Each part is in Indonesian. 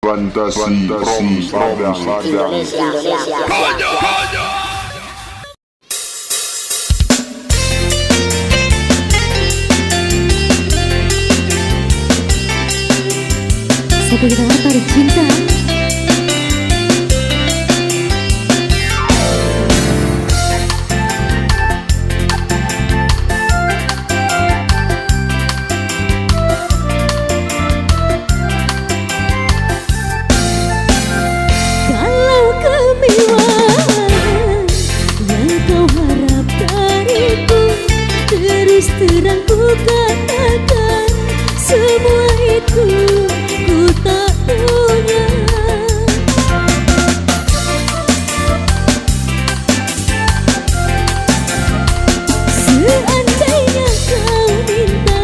Fantasi Indonesia. Satu gitaran tarik cinta. Kalau kemewahan yang kau harap dariku, terus terang ku katakan semua itu ku tak punya. Seandainya kau minta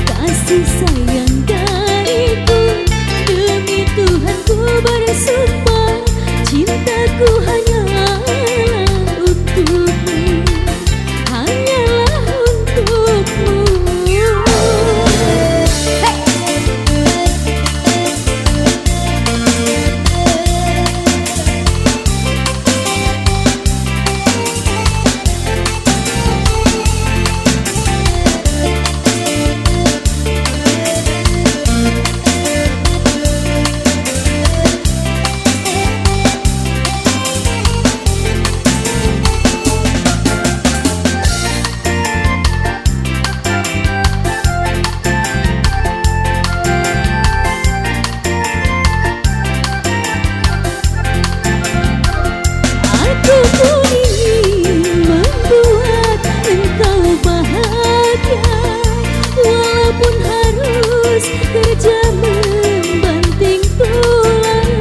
kasih sayang dariku, demi Tuhan ku bersumpah cintaku hanyalah untukmu, hanyalah untukmu. Aku pun ingin membuat engkau bahagia, walaupun harus kerja membanting tulang.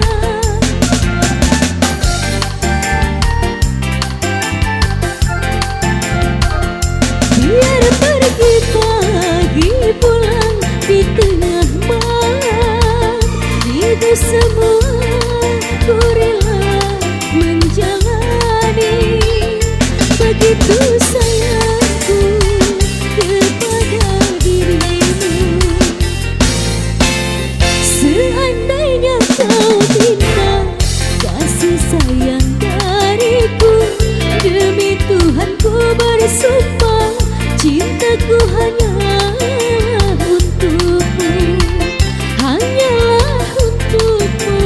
Biar pergi pagi pulang di tengah malam, itu semua ku rela menjalani. Begitu sayangku kepada dirimu. Seandainya kau minta kasih sayang dariku, demi Tuhan ku bersumpah cintaku hanyalah untukmu, hanyalah untukmu.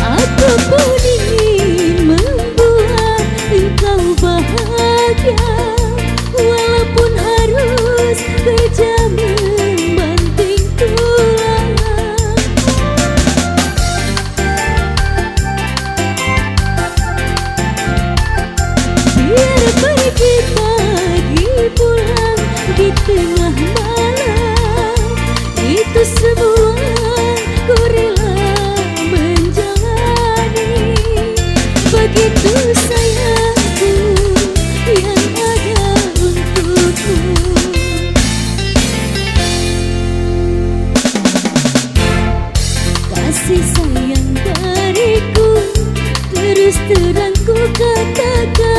Aku pun ingin membuat engkau bahagia, walaupun harus kerja membanting tulang. Biar pergi pagi pulang di tengah malam, itu semua ku rela menjalani. Begitu sayangku yang ada untukmu. Kasih sayang dariku terus terang ku katakan